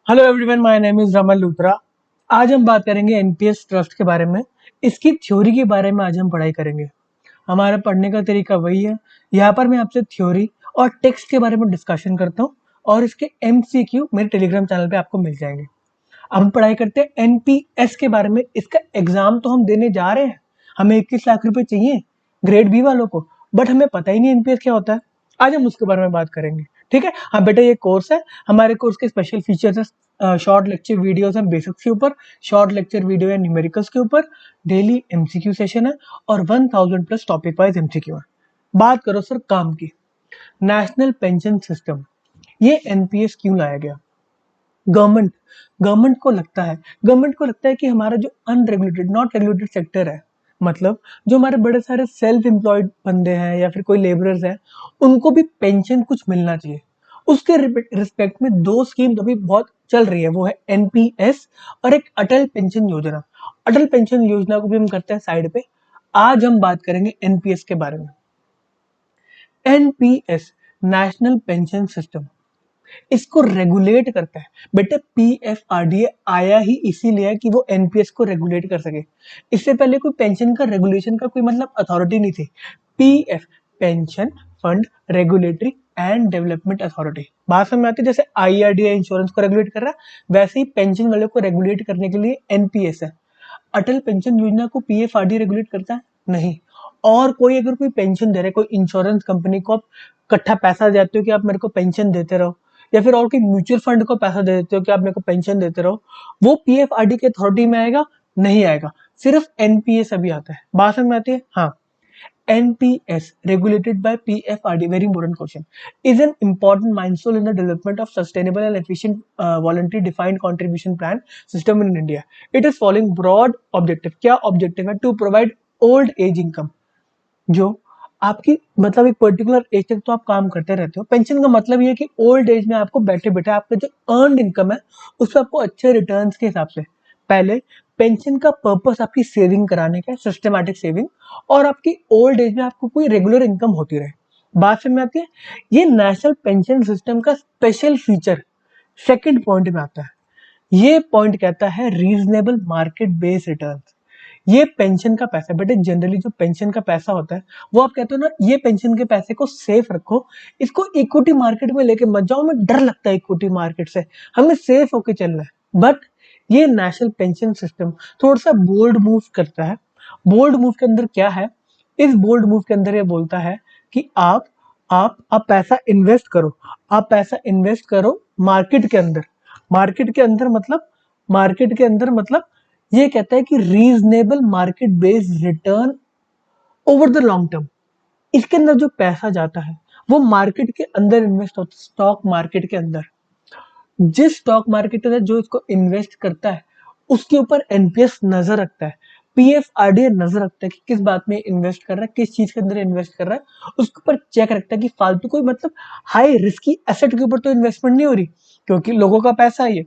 Hello everyone, my name is Raman Luthra. आज हम बात करेंगे एनपीएस ट्रस्ट के बारे में। इसकी थ्योरी के बारे में आज हम पढ़ाई करेंगे। हमारा पढ़ने का तरीका वही है। यहाँ पर मैं आपसे थ्योरी और टेक्स्ट के बारे में डिस्कशन करता हूँ और इसके एमसीक्यू मेरे टेलीग्राम चैनल पे आपको मिल जाएंगे। अब हम पढ़ाई करते हैं एनपीएस के बारे में। इसका एग्जाम तो हम देने जा रहे हैं। हमें 21 लाख रुपए चाहिए ग्रेड बी वालों को, बट हमें पता ही नहीं एनपीएस क्या होता है। आज हम उसके बारे में बात करेंगे। ठीक है। हाँ बेटा, ये कोर्स है। हमारे कोर्स के स्पेशल फीचर्स है शॉर्ट लेक्चर वीडियोस हैं बेसिक्स के ऊपर, शॉर्ट लेक्चर वीडियो है न्यूमेरिकल्स के ऊपर, डेली एमसीक्यू सेशन है और 1000+ टॉपिक वाइज एमसीक्यू है। बात करो सर काम की। नेशनल पेंशन सिस्टम, ये एनपीएस क्यों लाया गया? गवर्नमेंट गवर्नमेंट को लगता है कि हमारा जो अनरेगुलेटेड नॉट रेगुलेटेड सेक्टर है, मतलब जो हमारे बड़े सारे सेल्फ एम्प्लॉयड बंदे हैं या फिर कोई लेबरर्स हैं, उनको भी पेंशन कुछ मिलना चाहिए। उसके रिस्पेक्ट में दो स्कीम अभी बहुत चल रही है, वो है एनपीएस और एक अटल पेंशन योजना। अटल पेंशन योजना को भी हम करते हैं साइड पे। आज हम बात करेंगे एनपीएस के बारे में। एनपीएस, नेशनल पेंशन सिस्टम, इसको रेगुलेट करता है। बेटे पीएफआरडीए आया ही इसीलिए है कि वो एनपीएस को रेगुलेट कर सके। इससे पहले कोई पेंशन का रेगुलेशन का कोई मतलब अथॉरिटी नहीं थी। PF, pension fund regulatory and development authority. बात समझ में आती है? जैसे आईआरडीए इंश्योरेंस को रेगुलेट कर रहा है, वैसे ही पेंशन वाले को रेगुलेट करने के लिए एनपीएस है। अटल पेंशन योजना को पीएफआरडी रेगुलेट करता है? नहीं। और कोई अगर कोई पेंशन दे रहा है, कोई इंश्योरेंस कंपनी को आप इकट्ठा पैसा देते हो कि आप मेरे को पेंशन देते रहो, या फिर और कोई म्यूचुअल फंड को पैसा दे देते हो कि आप मेरे को पेंशन देते रहो, वो पीएफआरडी के अथॉरिटी में आएगा? नहीं आएगा। सिर्फ एनपीएस अभी आता है। बात समझ में आती है? हाँ। NPS, regulated by PFRD, very important question, is an important milestone in the development of sustainable and efficient voluntary defined contribution plan system in India. It is following broad objective. क्या objective है? To provide old age income, जो आपकी मतलब एक particular age तक तो आप काम करते रहते हो। पेंशन का मतलब ये है कि ओल्ड एज में आपको बैठे बैठे आपका जो अर्नड इनकम है उस पर आपको अच्छे रिटर्न्स के हिसाब से, पहले पेंशन का पर्पस आपकी सेविंग कराने का है, सिस्टमैटिक सेविंग, और आपकी ओल्ड एज में आपको कोई रेगुलर इनकम होती रहे। बात समझ में आती है? ये नेशनल पेंशन सिस्टम का स्पेशल फीचर सेकंड पॉइंट में आता है। ये पॉइंट कहता है रीजनेबल मार्केट बेस्ड रिटर्न। ये पेंशन का पैसा, बेटे जनरली जो पेंशन का पैसा होता है वो आप कहते हो ना, ये पेंशन के पैसे को सेफ रखो, इसको इक्विटी मार्केट में लेके मत जाओ, हमें डर लगता है इक्विटी मार्केट से, हमें सेफ होके चलना है। बट ये नेशनल पेंशन सिस्टम थोड़ा सा बोल्ड मूव करता है। बोल्ड मूव के अंदर क्या है? इस बोल्ड मूव के अंदर ये बोलता है कि आप पैसा इन्वेस्ट करो, आप पैसा इन्वेस्ट करो मार्केट के अंदर। मार्केट के अंदर मतलब, मार्केट के अंदर मतलब ये कहता है कि reasonable market based return over the long term. इसके अंदर जो पैसा जाता है वो मार्केट के अंदर इन्वेस्ट होता है, स्टॉक मार्केट के अंदर। जिस स्टॉक मार्केट के अंदर जो इसको इन्वेस्ट करता है उसके ऊपर एनपीएस नजर रखता है, पीएफआरडीए नजर रखता है कि किस बात में इन्वेस्ट कर रहा है, किस चीज के अंदर इन्वेस्ट कर रहा है। उसके ऊपर चेक रखता है कि फालतू कोई मतलब हाई रिस्की एसेट के ऊपर तो इन्वेस्टमेंट नहीं हो रही, क्योंकि लोगों का पैसा है ये।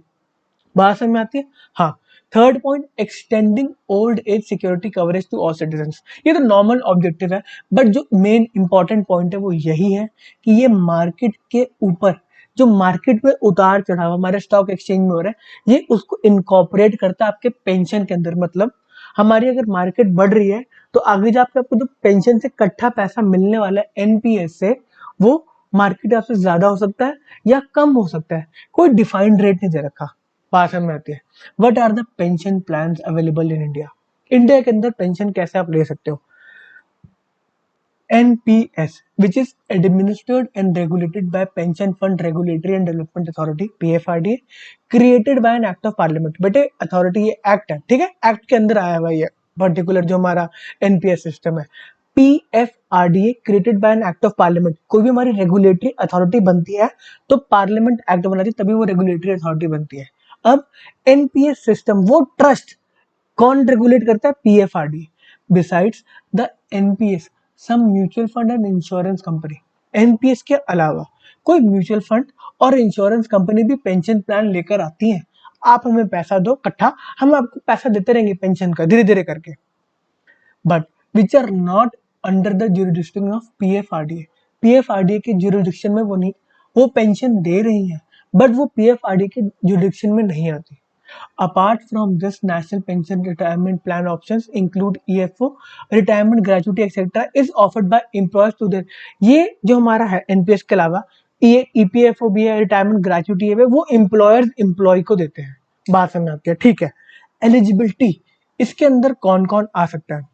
बात समझ में आती है? हाँ। Third point, extending old age security coverage to all citizens. ये तो नॉर्मल ऑब्जेक्टिव है, बट जो मेन इंपॉर्टेंट पॉइंट है वो यही है कि ये मार्केट के ऊपर जो मार्केट में उतार चढ़ाव हमारे स्टॉक एक्सचेंज में हो रहा है, ये उसको इनकॉर्पोरेट करता है आपके पेंशन के अंदर। मतलब हमारी अगर मार्केट बढ़ रही है तो आगे जाकर आपको जो पेंशन से इकट्ठा पैसा मिलने वाला है एनपीएस से, वो मार्केट आपसे ज्यादा हो सकता है या कम हो सकता है। कोई डिफाइंड रेट नहीं दे रखा। भाषा में आती है। What are the pension plan available in India? India के अंदर पेंशन कैसे आप ले सकते हो? NPS, which is administered and regulated by Pension Fund Regulatory and Development Authority (PFRDA), created by an act of parliament। बेटे अथॉरिटी ये act है, ठीक है, एक्ट के अंदर आया हुआ ये पर्टिकुलर जो हमारा एनपीएस सिस्टम है। PFRDA created by an act of parliament. कोई भी हमारी रेगुलेटरी अथॉरिटी बनती है तो पार्लियामेंट एक्ट बनाती है, तभी वो रेगुलेटरी अथॉरिटी बनती है। अब एनपीएस सिस्टम, वो ट्रस्ट कौन रेगुलेट करता है? PFRD. Besides the NPS, some mutual fund and insurance company. NPS के अलावा कोई म्यूचुअल फंड और इंश्योरेंस कंपनी भी पेंशन प्लान लेकर आती है। आप हमें पैसा दो इकट्ठा, हम आपको पैसा देते रहेंगे पेंशन का धीरे धीरे करके, but which are not under the jurisdiction of PFRDA. PFRDA के ज्यूरिडिक्शन में वो नहीं, वो पेंशन दे रही है बट वो पीएफआरडी के जुडिक्शन में नहीं आती। Apart from this, national pension retirement plan options include EFO, retirement gratuity etc. is offered by employers to their, ये जो हमारा है एनपीएस के अलावा ये ईपीएफओ भी है, रिटायरमेंट ग्रेचुटी है, वो एम्प्लॉयर्स एम्प्लॉय को देते हैं। बात समझ आती है, ठीक है। एलिजिबिलिटी, इसके अंदर कौन कौन आ सकता है?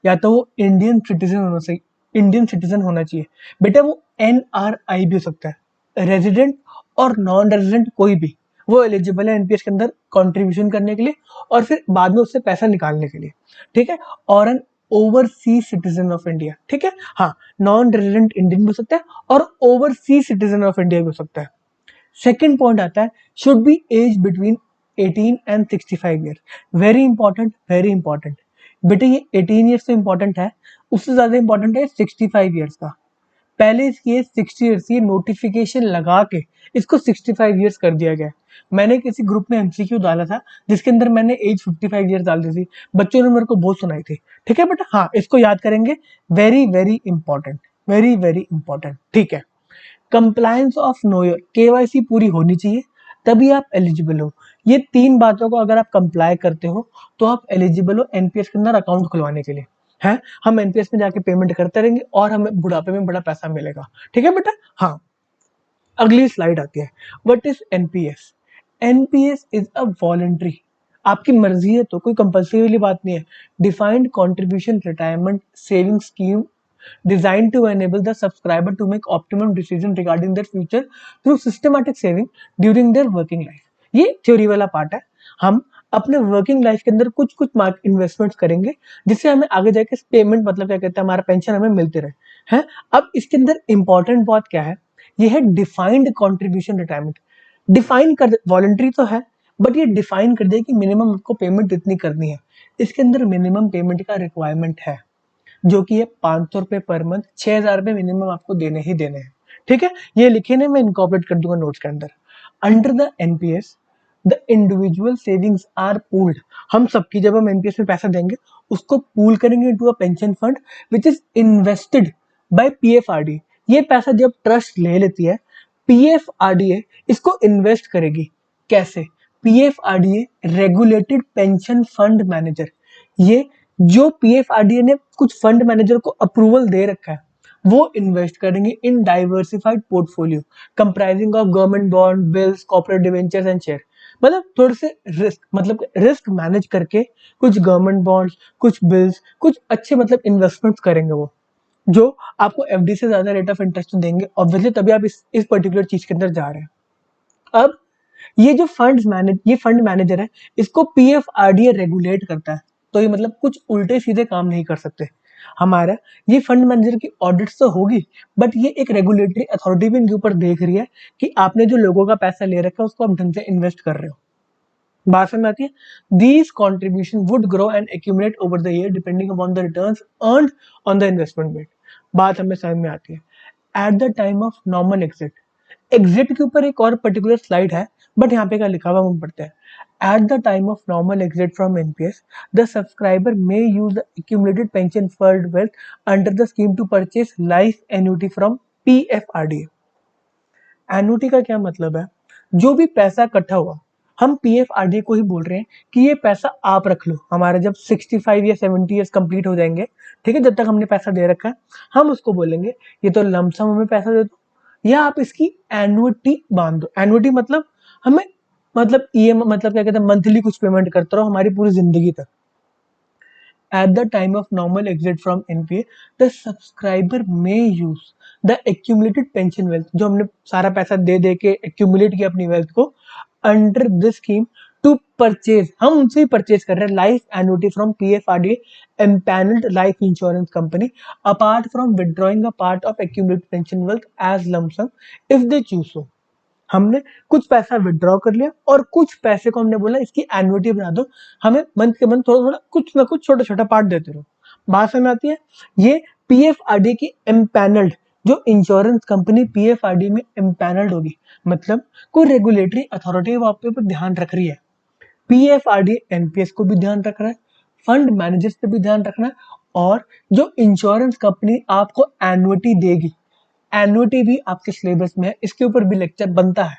या तो वो इंडियन सिटीजन होना चाहिए बेटा, वो एनआरआई भी हो सकता है, रेजिडेंट और नॉन रेजिडेंट कोई भी, वो एलिजिबल है एनपीएस के अंदर कंट्रीब्यूशन करने के लिए और फिर बाद में उससे पैसा निकालने के लिए, ठीक है। और N overseas citizen of India, ठीक है, हाँ, नॉन रेजिडेंट इंडियन भी हो सकता है और ओवरसीज सिटीजन ऑफ इंडिया भी हो सकता है। सेकेंड पॉइंट आता है, should be age between 18 and 65 year. Very important, very important बेटे, ये 18 ईयर्स तो इंपॉर्टेंट है, उससे ज्यादा इंपॉर्टेंट है 65 ईयर्स का। पहले इसकी एज 60 ईयर्स थी, नोटिफिकेशन लगा के इसको 65 ईयर्स कर दिया गया। मैंने किसी ग्रुप में एमसीक्यू डाला था जिसके अंदर मैंने एज 55 ईयर्स डाल दी थी, बच्चों ने मेरे को बहुत सुनाई थी, ठीक है बेटा, हाँ इसको याद करेंगे, very very important, very very important, ठीक है। Compliance of know your, KYC पूरी होनी चाहिए तभी आप एलिजिबल हो। ये तीन बातों को अगर आप कंप्लाई करते हो तो आप एलिजिबल हो एनपीएस के अंदर अकाउंट खुलवाने के लिए। है, हम एनपीएस में जाके पेमेंट करते रहेंगे और हमें बुढ़ापे में बड़ा पैसा मिलेगा, ठीक है बेटा। हाँ, अगली स्लाइड आती है, what is NPS? NPS is a voluntary, आपकी मर्जी है तो, कोई कंपल्सरी वाली बात नहीं है, defined contribution retirement saving scheme designed to enable the subscriber to make optimum decision regarding their future through systematic saving during their working life। ये थ्योरी वाला पार्ट है। हम अपने वर्किंग लाइफ के अंदर कुछ कुछ इन्वेस्टमेंट्स करेंगे जिससे हमें आगे जाके पेमेंट, मतलब क्या कहते हैं, हमारा पेंशन हमें मिलते रहे हैं। अब इसके अंदर इंपॉर्टेंट बात क्या है, ये है डिफाइंड कॉन्ट्रीब्यूशन रिटायरमेंट। डिफाइन कर, वॉलंटरी तो है बट ये डिफाइन कर दे कि मिनिमम आपको पेमेंट इतनी करनी है। इसके अंदर मिनिमम पेमेंट का रिक्वायरमेंट है जो कि है 500 रुपए पर मंथ, 6,000 रुपए मिनिमम आपको देने ही देने हैं, ठीक है। ये लिखे ने, मैं इनकॉर्पोरेट कर दूंगा नोट्स के अंदर। Under the NPS the individual savings are pooled, हम सबकी जब हम एनपीएस में पैसा देंगे उसको पूल करेंगे into a pension fund which is invested by PFRD. ये पैसा जब ट्रस्ट ले लेती है, पीएफआरडीए इसको इन्वेस्ट करेगी। कैसे? PFRDA regulated pension fund manager, ये जो पीएफआरडीए ने कुछ फंड मैनेजर को अप्रूवल दे रखा है वो इन्वेस्ट करेंगे in diversified portfolio comprising of government bond, bills, corporate debentures and share. मतलब थोड़े से रिस्क, मतलब रिस्क मैनेज करके कुछ गवर्नमेंट बॉन्ड्स, कुछ बिल्स, कुछ अच्छे मतलब इन्वेस्टमेंट्स करेंगे वो, जो आपको एफडी से ज्यादा रेट ऑफ इंटरेस्ट देंगे ऑब्वियसली, तभी आप इस पर्टिकुलर चीज के अंदर जा रहे हैं। अब ये फंड मैनेजर है, इसको पीएफआरडीए रेगुलेट करता है, तो ये मतलब कुछ उल्टे सीधे काम नहीं कर सकते। हमारा ये फंड मैनेजर की ऑडिट्स तो होगी बट ये एक रेगुलेटरी अथॉरिटी भी इनके ऊपर देख रही है कि आपने जो लोगों का पैसा ले रखा है उसको आप ढंग से इन्वेस्ट कर रहे हो। बात समझ में आती है? These contribution would grow and accumulate over the year depending upon the returns earned on the investment made. बात हमें समझ में आती है। At the time of normal exit, exit के ऊपर एक और पर्टिकुलर स्लाइड है बट यहाँ पे क्या लिखा हुआ हम पढ़ते हैं। At the time of normal exit from NPS, the subscriber may use the accumulated pension fund wealth under the scheme to purchase life annuity from PFRDA। Annuity का क्या मतलब है? जो भी पैसा इकट्ठा हुआ, हम पीएफआरडीए को ही बोल रहे हैं कि ये पैसा आप रख लो, हमारे जब 65 या 70 ईयर्स कंप्लीट हो जाएंगे, ठीक है, जब तक हमने पैसा दे रखा है, हम उसको बोलेंगे ये तो लमसम हमें पैसा दे दो, या आप इसकी एन्युटी बांध दो। एन्युटी मतलब हमें, मतलब ईएम, मतलब क्या कहते हैं, मंथली कुछ पेमेंट करते रहो हमारी पूरी जिंदगी तक। At the time of normal exit from NPA, the subscriber may use the accumulated pension wealth, जो हमने सारा पैसा दे दे के accumulate किया अपनी wealth को, under this scheme to purchase, हम उनसे ही परचेज कर रहे हैं life annuity from PFRDA empaneled life insurance company, apart from withdrawing a part of accumulated pension wealth as lump sum if they choose so। हमने कुछ पैसा withdraw कर लिया और कुछ पैसे को हमने बोला इसकी एन्युटी बना दो, हमें मंथ के मंथ थोड़ा थोड़ा कुछ ना कुछ छोटा छोटा पार्ट देते रहो। बात समझ आती है? ये पीएफआरडी की एम्पैनल्ड, जो इंश्योरेंस कंपनी पीएफआरडी में एम्पैनल्ड होगी, मतलब कोई रेगुलेटरी अथॉरिटी वहां पे ध्यान रख रही है। पीएफआरडी एनपीएस को भी ध्यान रख रहा है, फंड मैनेजर्स पे भी ध्यान रखना है, और जो इंश्योरेंस कंपनी आपको एन्युटी देगी एन्युटी भी आपके सिलेबस में है, इसके ऊपर भी लेक्चर बनता है।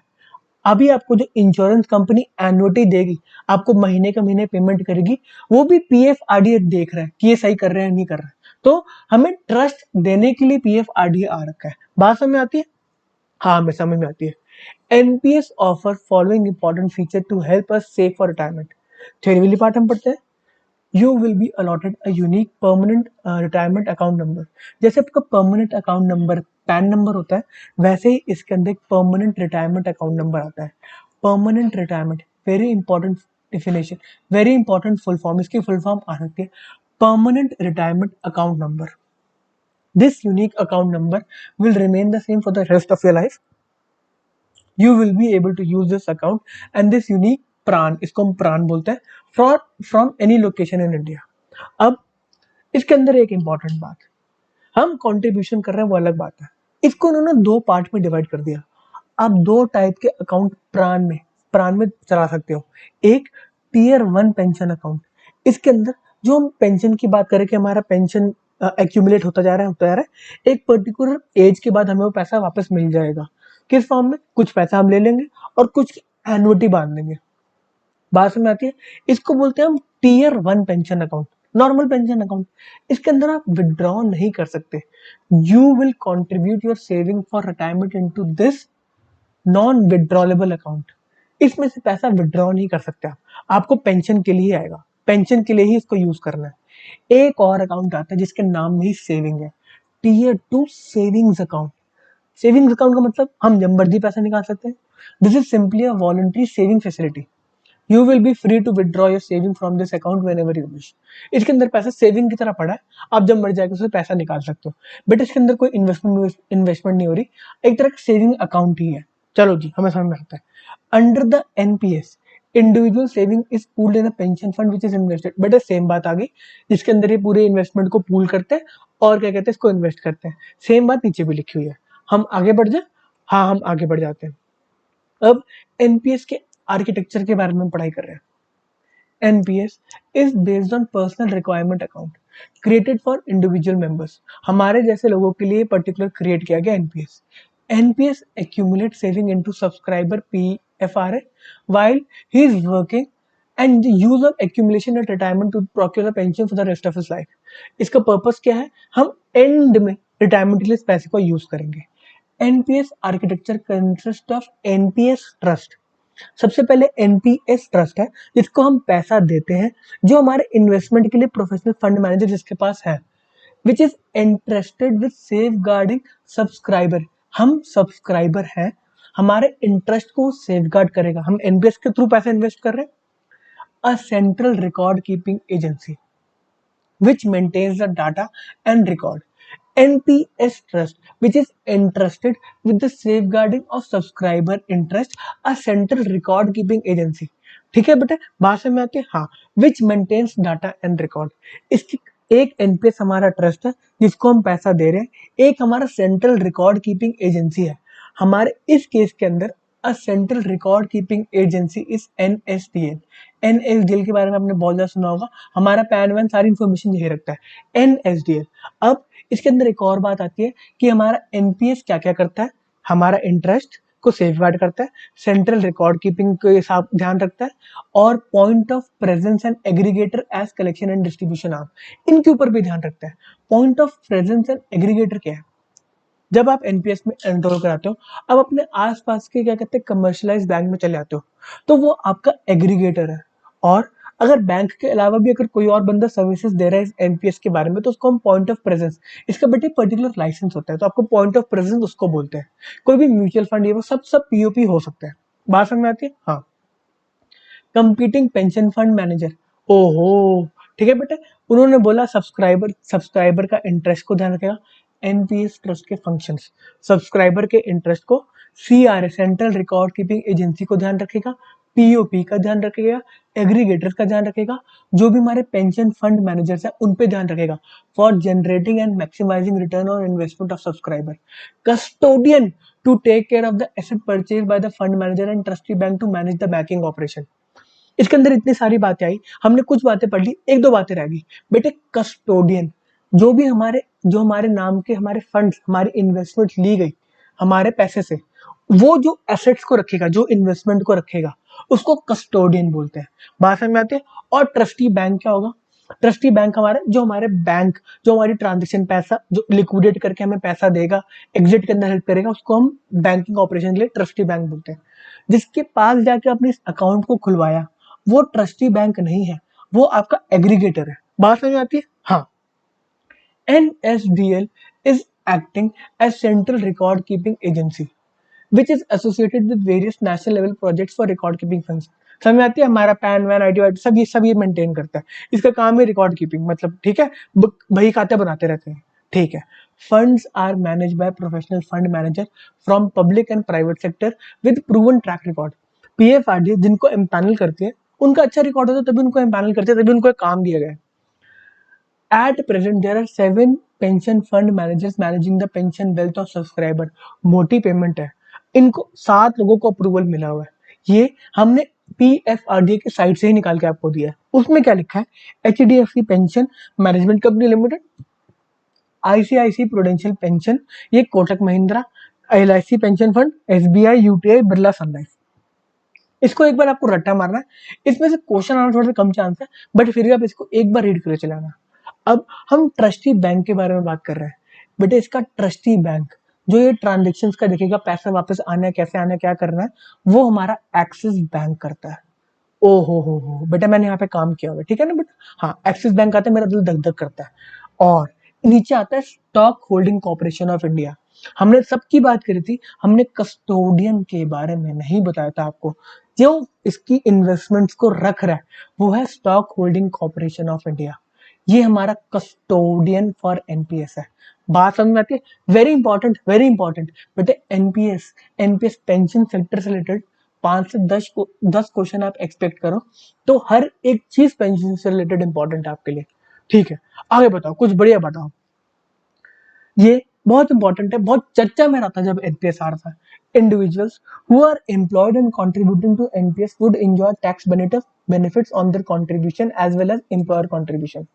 अभी आपको जो इंश्योरेंस कंपनी एन्युटी देगी, आपको महीने का महीने पेमेंट करेगी, वो भी पीएफ आरडीए देख रहा है कि ये सही कर रहे हैं नहीं कर रहे हैं। तो हमें ट्रस्ट देने के लिए पीएफ आरडीए आ रखा है। बात समझ में आती है? हाँ, हमें समझ में आती है। NPS offer following important feature to help us save for retirement. Theory वाली पार्ट हम पढ़ते हैं। You will be allotted a unique permanent retirement account number. जैसे आपका permanent account number PAN number होता है, वैसे ही इसके अंदर एक परमानेंट रिटायरमेंट अकाउंट नंबर आता है। Permanent retirement, very important definition, very important full form, इसकी फुल फॉर्म आ सकती है permanent retirement account number. This unique account number will remain the same for the rest of your life. You will be able to use this account and this unique प्रान, इसको हम प्रान बोलते हैं, from any location in India. अब इसके अंदर एक इंपॉर्टेंट बात, हम कंट्रीब्यूशन कर रहे हैं वो अलग बात है, इसको उन्होंने दो पार्ट में डिवाइड कर दिया। आप दो टाइप के अकाउंट प्रान में चला सकते हो। एक टीयर 1 पेंशन अकाउंट, इसके अंदर जो हम पेंशन की बात करें कि हमारा पेंशन एक्यूमुलेट होता जा रहा है, एक पर्टिकुलर एज के बाद हमें वो पैसा वापस मिल जाएगा। किस फॉर्म में? कुछ पैसा हम ले लेंगे और कुछ एनुअटी बांध देंगे। बात समझ में आती है? इसको बोलते हैं हम tier 1 pension account, normal pension account. इसके अंदर आप विड्रॉ नहीं कर सकते। You will contribute your saving for retirement into this non withdrawable account. इसमें से पैसा विड्रॉ नहीं कर सकते आप, आपको पेंशन के लिए आएगा, पेंशन के लिए ही इसको यूज करना है। एक और अकाउंट आता है जिसके नाम में ही सेविंग है, tier 2 savings account. Savings account का मतलब हम जब मर्जी पैसा निकाल सकते हैं। This is simply a voluntary saving facility. You will be free to withdraw your saving from this account whenever you wish. इसके अंदर पैसा सेविंग की तरह पड़ा है, आप जब मर्जी जाकर उससे पैसा निकाल सकते हो, बट इसके अंदर कोई इन्वेस्टमेंट नहीं हो रही, एक तरह का सेविंग अकाउंट ही है। चलो जी, हमें समझ में आता है। Under the NPS, individual saving is pooled in a pension fund which is invested. But same बात आ गई, जिसके अंदर ये पूरे इन्वेस्टमेंट को पूल करते हैं और क्या कहते हैं, इसको इन्वेस्ट करते हैं। सेम बात नीचे भी लिखी हुई है। हम आगे बढ़ जाए? हाँ, हम आगे बढ़ जाते हैं। अब एनपीएस के आर्किटेक्चर के बारे में पढ़ाई कर रहे हैं। NPS is based on personal requirement account created for individual members. हमारे जैसे लोगों के लिए पर्टिकुलर क्रिएट किया गया NPS. NPS accumulate saving into subscriber PFRA while he is working and the use of accumulation at retirement to procure a pension for the rest of his life. इसका purpose क्या है? हम and में retirement के लिए इस पैसे को यूज करेंगे। NPS architecture consist of NPS trust. सबसे पहले एनपीएस ट्रस्ट है जिसको हम पैसा देते हैं, जो हमारे इन्वेस्टमेंट के लिए प्रोफेशनल फंड मैनेजर जिसके पास है, which is interested with safe guarding subscriber. हम सब्सक्राइबर हैं, हमारे इंटरेस्ट को सेफ गार्ड करेगा। हम एनपीएस के थ्रू पैसा इन्वेस्ट कर रहे हैं। A central record keeping agency which maintains the data and record. NPS Trust, which is entrusted with the safeguarding of subscriber interest, a central record keeping agency. ठीक है बेटा, भाषा में आती है? हाँ, which maintains data and record. इसकी एक एनपीएस हमारा ट्रस्ट है जिसको हम पैसा दे रहे हैं, एक हमारा सेंट्रल रिकॉर्ड कीपिंग एजेंसी है। हमारे इस केस के अंदर a central record keeping agency is NSDL. NSDL के बारे में आपने बहुत ज्यादा सुना होगा, हमारा पैन वैन सारी इन्फॉर्मेशन यही रखता है, एनएसडीएल। अब इसके अंदर एक और बात आती है कि हमारा एनपीएस क्या क्या करता है, हमारा इंटरेस्ट को सेफगार्ड करता है, सेंट्रल रिकॉर्ड कीपिंग के साथ ध्यान रखता है, और point of presence and aggregator as collection and distribution arm, इनके ऊपर भी ध्यान रखता है। Point of presence and aggregator क्या है? जब आप एनपीएस में एनरोल कराते हो, अब अपने आसपास के क्या कहते हैं कमर्शियलाइज बैंक में चले जाते हो, तो वो आपका एग्रीगेटर है। और अगर बैंक के अलावा भी अगर कोई और बंदा सर्विसेज दे रहा है एनपीएस के बारे में, तो उसको हम पॉइंट ऑफ प्रेजेंस, इसका बेटे पर्टिकुलर लाइसेंस होता है, तो आपको पॉइंट ऑफ प्रेजेंस उसको बोलते हैं। कोई भी म्यूचुअल फंड ये वो सब पीओपी हो सकता है। बात समझ में आती है? हाँ। कंपीटिंग पेंशन फंड मैनेजर, ओहो ठीक है बेटा, उन्होंने बोला सब्सक्राइबर का इंटरेस्ट को ध्यान रखेगा। एनपीएस ट्रस्ट के फंक्शंस, सब्सक्राइबर के इंटरेस्ट को CRA central record keeping agency को ध्यान रखेगा, पीओपी का ध्यान रखेगा, एग्रीगेटर्स का ध्यान रखेगा, जो भी हमारे पेंशन फंड मैनेजर्स हैं उन पे ध्यान रखेगा, for generating and maximizing return on investment of subscriber. Custodian to take care of the asset purchase by the fund manager and trustee bank to manage the backing operation. इसके अंदर इतनी सारी बातें आई, हमने कुछ बातें पढ़ ली, एक दो बातें रह गई बेटे। कस्टोडियन, जो भी हमारे जो हमारे नाम के हमारे फंड्स, हमारी इन्वेस्टमेंट ली गई हमारे पैसे से, वो जो एसेट्स को रखेगा, जो इन्वेस्टमेंट को रखेगा, उसको कस्टोडियन बोलते हैं। बात समझ में आती है। और ट्रस्टी बैंक क्या होगा? ट्रस्टी बैंक हमारे बैंक जो हमारी ट्रांजेक्शन पैसा जो लिक्विडेट करके हमें पैसा देगा, एग्जिट के अंदर हेल्प करेगा, उसको हम बैंकिंग ऑपरेशन के लिए ट्रस्टी बैंक बोलते हैं। जिसके पास जाके आपने इस अकाउंट को खुलवाया, वो ट्रस्टी बैंक नहीं है, वो आपका एग्रीगेटर है। बात समझ में आती है? हाँ। NSDL is acting as central record keeping agency which is associated with various national level projects for record keeping funds। समझ में आती है? हमारा पैन वैन आईडी वाईडी सब ये मेंटेन करता है। इसका काम है रिकॉर्ड कीपिंग, मतलब ठीक है, बही खाते बनाते रहते हैं। ठीक है। Funds are manage by professional fund manager from public and private sector with proven track record. PFRDA जिनको एम्पैनल करती है, उनका अच्छा रिकॉर्ड होता है, तभी उनको एम्पैनल करते हैं, तभी उनको एक काम दिया गया है। At present, there are 7 pension fund managers managing the pension wealth of subscriber। मोटी पेमेंट है, इनको 7 लोगों को अप्रूवल मिला हुआ है। ये हमने PFRDA के साइट से ही निकाल के आपको दिया है। उसमें क्या लिखा है? HDFC pension management company limited, ICICI prudential pension, ये Kotak Mahindra, LIC pension fund, SBI, UTI, Birla sun life. इसको एक बार आपको रट्टा मारना है, इसमें से क्वेश्चन आना थोड़ा सा कम चांस है, बट फिर भी आप इसको एक बार रीड करके चलाना। अब हम ट्रस्टी बैंक के बारे में बात कर रहे हैं। बेटे इसका ट्रस्टी बैंक जो ये ट्रांजेक्शन्स का देखेगा, पैसा वापस आना है, कैसे आना है, क्या करना है, वो हमारा एक्सिस बैंक करता है। ओ हो बेटा, मैंने यहाँ पे काम किया हुआ, ठीक है ना बेटा? हाँ, एक्सिस बैंक आता है, मेरा दिल धक धक करता है। और नीचे आता है stock holding corporation of India. हमने सबकी बात करी थी, हमने कस्टोडियन के बारे में नहीं बताया था आपको। जो इसकी इन्वेस्टमेंट्स को रख रहा है वो है stock holding corporation of India. ये हमारा कस्टोडियन फॉर एनपीएस है। बात समझ में आती है? वेरी इंपॉर्टेंट बेटे, एनपीएस पेंशन सेक्टर से रिलेटेड 5 से 10 क्वेश्चन आप एक्सपेक्ट करो, तो हर एक चीज पेंशन से रिलेटेड इंपॉर्टेंट है आपके लिए। ठीक है, आगे बताओ, कुछ बढ़िया बताओ। ये बहुत इंपॉर्टेंट है, बहुत चर्चा में रहता है जब एनपीएस आ रहा था। Individuals who are employed and contributing to NPS would enjoy tax benefits on their contribution as well as employer contribution.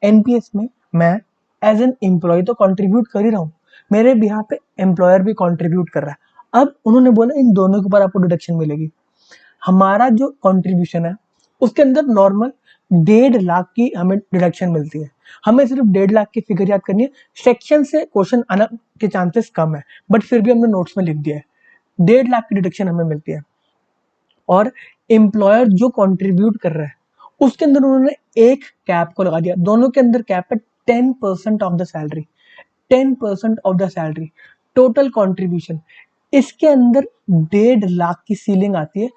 NPS में मैं एज एन एम्प्लॉय तो कंट्रीब्यूट कर ही रहा हूँ, मेरे बिहाफ पे एम्प्लॉयर भी कंट्रीब्यूट कर रहा है। अब उन्होंने बोला इन दोनों के ऊपर आपको डिडक्शन मिलेगी। हमारा जो कंट्रीब्यूशन है उसके अंदर नॉर्मल 1.5 लाख की हमें डिडक्शन मिलती है। हमें सिर्फ 1.5 लाख की फिगर याद करनी है, सेक्शन से क्वेश्चन आना के चांसेस कम है, बट फिर भी हमने नोट्स में लिख दिया है 1.5 लाख की डिडक्शन हमें मिलती है। और एम्प्लॉयर जो कंट्रीब्यूट कर रहा है उसके अंदर उन्होंने एक कैप को लगा दिया, दोनों के अंदर कैप है 10% of the salary, 10% of the salary total contribution. इसके अंदर 1.5 लाख की सीलिंग आती है।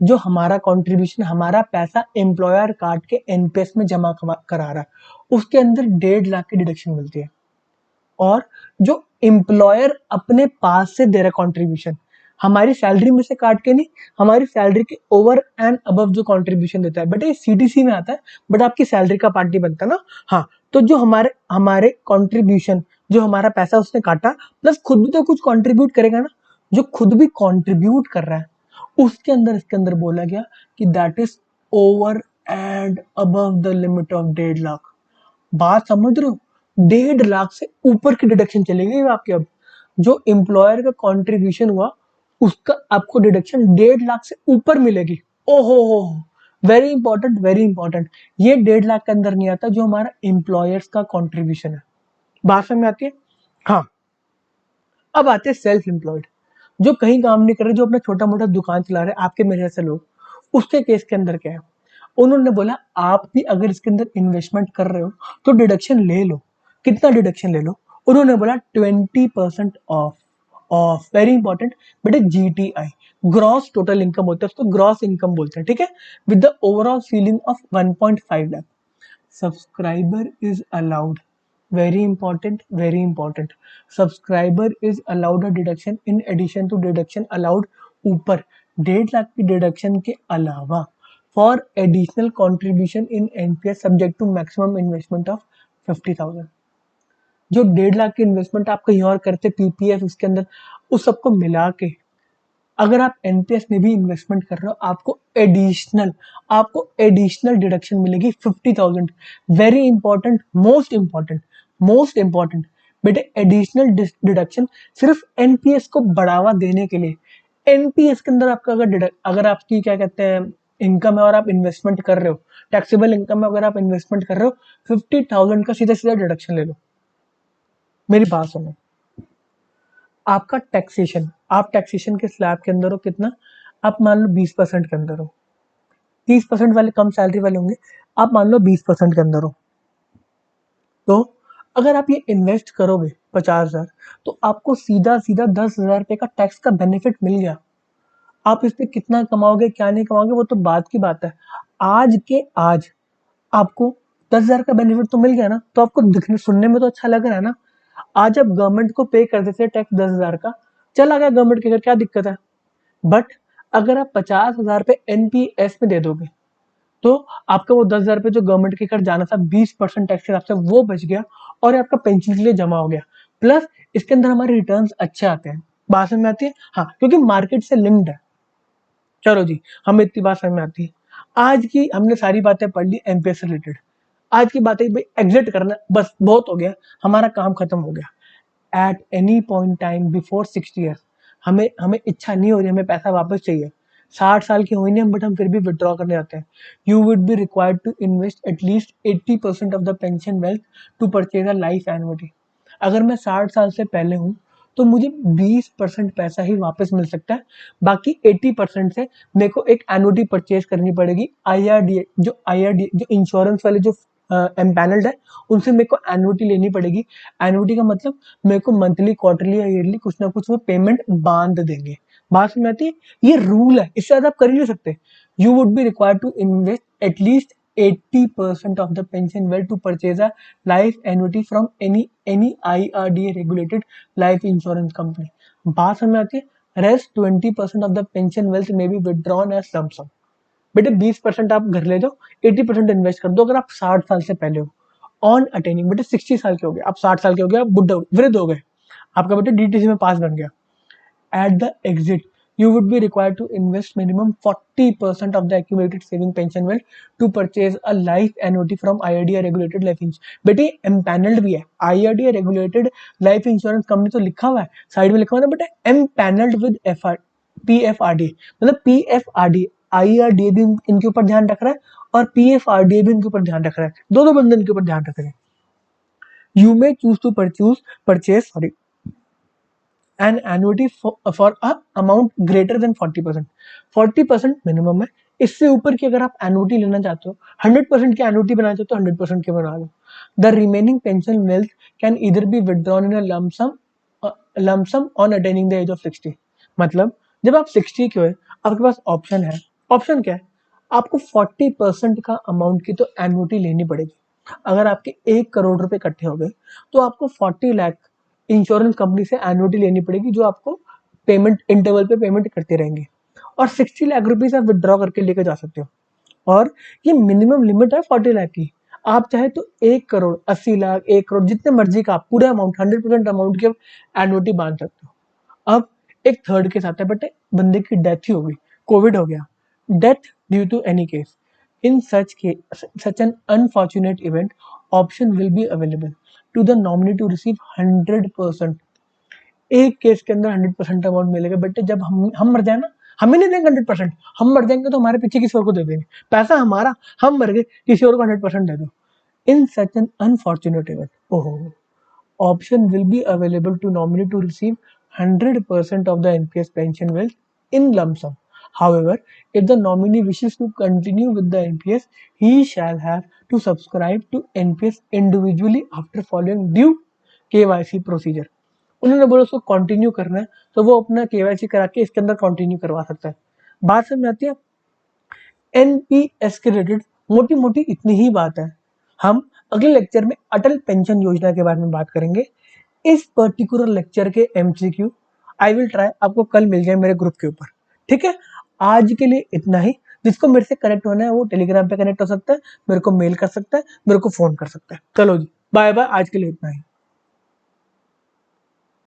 जो हमारा कंट्रीब्यूशन, हमारा पैसा एम्प्लॉयर काट के एनपीएस में जमा करा रहा है, उसके अंदर 1.5 लाख की डिडक्शन मिलती है। और जो एम्प्लॉयर अपने पास से दे रहा कंट्रीब्यूशन, हमारी सैलरी में से काट के नहीं, हमारी सैलरी के ओवर एंड अबव जो कंट्रीब्यूशन देता है, बट ये सीटीसी में आता है, बट आपकी सैलरी का पार्ट नहीं बनता ना। हाँ, तो जो हमारे कंट्रीब्यूशन, जो हमारा पैसा उसने काटा, प्लस खुद भी तो कुछ कंट्रीब्यूट करेगा ना, जो खुद भी कंट्रीब्यूट कर रहा है उसके अंदर, इसके अंदर बोला गया कि that is over and above the limit of 1.5 lakh. बात समझ रहे हो? 1.5 लाख से ऊपर की डिडक्शन चलेगी आपके। अब जो एम्प्लॉयर का कंट्रीब्यूशन हुआ उसका आपको डिडक्शन 1.5 लाख से ऊपर मिलेगी। ओहो हो, वेरी इंपॉर्टेंट, वेरी इंपॉर्टेंट। ये 1.5 लाख के अंदर नहीं आता जो हमारा एम्प्लॉयर्स का कंट्रीब्यूशन है। बात समझ में आती है? हाँ। अब आते हैं सेल्फ एम्प्लॉयड, जो कहीं काम नहीं कर रहे, जो अपना छोटा मोटा दुकान चला रहे, आपके मेरे जैसे लोग। उसके केस के अंदर क्या है, उन्होंने बोला आप भी अगर इसके अंदर इन्वेस्टमेंट कर रहे हो तो डिडक्शन ले लो। कितना डिडक्शन ले लो? उन्होंने बोला 20% ऑफ वेरी इंपॉर्टेंट बेटे, जीटीआई ग्रॉस टोटल इनकम होता है, उसको ग्रॉस इनकम बोलते हैं, ठीक है, with the overall ceiling of 1.5 lakh. Subscriber is allowed, very important, subscriber is allowed a deduction in addition to deduction allowed ऊपर 1.5 लाख की डिडक्शन के अलावा for additional contribution in NPS subject to maximum investment of 50,000। जो 1.5 लाख की investment आप कहीं और करते पीपीएफ उसके अंदर, उस सबको मिला के अगर आप एनपीएस में भी इन्वेस्टमेंट कर रहे हो आपको एडिशनल डिडक्शन मिलेगी 50,000। Very important, most important, most important बेटे, एडिशनल डिडक्शन सिर्फ एनपीएस को बढ़ावा देने के लिए। एनपीएस के अंदर आपका अगर आपकी क्या कहते हैं इनकम है और आप इन्वेस्टमेंट कर रहे हो, टैक्सेबल इनकम है, अगर आप इन्वेस्टमेंट कर रहे हो 50,000 का सीधा सीधा डिडक्शन ले लो। मेरी बात सुनो, आपका टैक्सेशन, आप टैक्सेशन के स्लैब के अंदर हो कितना, आप मान लो 20% के अंदर हो। 30% वाले कम सैलरी वाले होंगे, आप मान लो 20% के अंदर हो। तो अगर आप ये इन्वेस्ट करोगे 50,000, तो आपको सीधा सीधा 10,000 रुपये का टैक्स का बेनिफिट मिल गया। आप इस पे कितना कमाओगे क्या नहीं कमाओगे वो तो बात की बात है। आज के आज आपको 10,000 का बेनिफिट तो मिल गया ना, तो आपको दिखने सुनने में तो अच्छा लग रहा है ना। आज आप गवर्नमेंट को पे कर देते टैक्स 10,000 का, चला गया गवर्नमेंट के घर, क्या दिक्कत है। बट अगर आप 50,000 पे एनपीएस में दे दोगे, तो आपका वो 10,000 रुपये जो गवर्नमेंट के घर जाना था 20% टैक्स के हिसाब से, वो बच गया और आपका पेंशन के लिए जमा हो गया। प्लस इसके अंदर हमारे रिटर्न्स अच्छे आते हैं। बात समझ में आती है? हाँ, क्योंकि मार्केट से लिंक्ड है। चलो जी, हमें इतनी बात समझ में आती है। आज की हमने सारी बातें पढ़ ली एमपीएस से रिलेटेड। आज की बातें भाई एग्जिट करना, बस बहुत हो गया, हमारा काम खत्म हो गया। At any point time before 60 years हमें हमें इच्छा नहीं हो रही, हमें पैसा वापस चाहिए। 60 साल के हुए नहीं हम, बट हम फिर भी विड्रॉ करने आते हैं। You would be required to invest at least 80% of the pension wealth to purchase a life annuity. अगर मैं 60 साल से पहले हूँ तो मुझे 20% पैसा ही वापस मिल सकता है। बाकी 80% से मेरे को एक एन्युटी परचेज करनी पड़ेगी। आईआरडीए जो इंश्योरेंस वाले जो एम्पैनल्ड है, उनसे मेरे को एन्युटी लेनी पड़ेगी। एन्युटी का मतलब मेरे को मंथली क्वार्टरली या ईयरली कुछ ना कुछ वो पेमेंट बांध देंगे। बात समझ में आती है? ये रूल है, इससे ज्यादा आप कर ही नहीं सकते। You would be required to invest at least 80% of the pension wealth to purchase a life annuity from any IRDA regulated life insurance company. बात समझ में आती है? Rest 20% of the pension wealth may be withdrawn as lump sum. बेटे 20% आप घर ले जाओ, 80% इन्वेस्ट कर दो अगर आप 60 साल से पहले हो। ऑन अटेनिंग, बेटे 60 साल के हो गए, आप 60 साल के हो गए, आप बुढ़े वृद्ध हो गए, आपका बेटे डीटीसी में पास बन गया। At the exit, you would be required to invest minimum 40% of the accumulated saving pension wealth to purchase a life annuity from IRDA regulated life insurance. बेटे एम्पैनल्ड भी है, IRDA regulated life insurance company तो लिखा हुआ है, side में लिखा हुआ है ना बेटा, एम्पैनल्ड विद PFRDA, मतलब PFRDA, IRDA भी इनके ऊपर ध्यान रख रहा है और PFRDA भी इनके ऊपर ध्यान रख रहा है, दोनों बंदे इनके ऊपर ध्यान रख रहे हैं। You may choose to purchase an annuity for a amount greater than 40%। 40% minimum है, इससे ऊपर की अगर आप एनुटी लेना चाहते हो, 100% की एनुटी बनाना चाहते हो, 100% की बना लो। The remaining pension wealth can इधर be withdrawn in lump sum on attaining the age of 60। मतलब जब आप 60 के हुए, आपके पास ऑप्शन है। ऑप्शन क्या है? आपको 40% का अमाउंट की तो एनुटी लेनी पड़ेगी। अगर आपके 1 करोड़ रुपए इकट्ठे हो गए, तो आपको 40 लाख इंश्योरेंस कंपनी से एनुटी लेनी पड़ेगी, जो आपको पेमेंट इंटरवल पे पेमेंट करते रहेंगे। और 60 लाख रुपीज आप विड्रॉ करके लेके जा सकते हो। और ये मिनिमम लिमिट है 40 लाख की। आप चाहे तो 1 करोड़, 80 लाख, 1 करोड़, जितने मर्जी का आप पूरा अमाउंट, 100% अमाउंट की एनुटी बांध सकते हो। अब एक थर्ड केस आता है, बट बंदे की डेथ ही हो गई, कोविड हो गया, death due to any case. In such an unfortunate event, option will be available to the nominee to receive 100%। एक केस के अंदर 100% अमाउंट मिलेगा। बेटे जब हम मर जाए ना, हमें नहीं देंगे 100%, हम मर जाएंगे तो हमारे पीछे किसी और को दे देंगे, पैसा हमारा, हम मर गए, किसी और को 100% दे दो। इन सच एन अनफॉर्चुनेट इवेंट, ओहो, option will be available to nominee to receive 100% of the NPS pension wealth in lump sum. However, if the nominee wishes to continue with the NPS, he shall have to subscribe to NPS individually after following due KYC procedure। उन्होंने बोला उसको continue करना है, तो वो अपना KYC करा के इसके अंदर कंटिन्यू करवा सकता है। बात समझ में आती है? एनपीएस के रिलेटेड मोटी मोटी इतनी ही बात है। हम अगले लेक्चर में अटल पेंशन योजना के बारे में बात करेंगे। इस पर्टिकुलर लेक्चर के एमसीक्यू आई विल ट्राई आपको कल मिल जाए मेरे ग्रुप के ऊपर, ठीक है। आज के लिए इतना ही। जिसको मेरे से कनेक्ट होना है वो टेलीग्राम पे कनेक्ट हो सकता है, मेरे को मेल कर सकता है, मेरे को फोन कर सकता है। चलो जी, बाय बाय, आज के लिए इतना ही।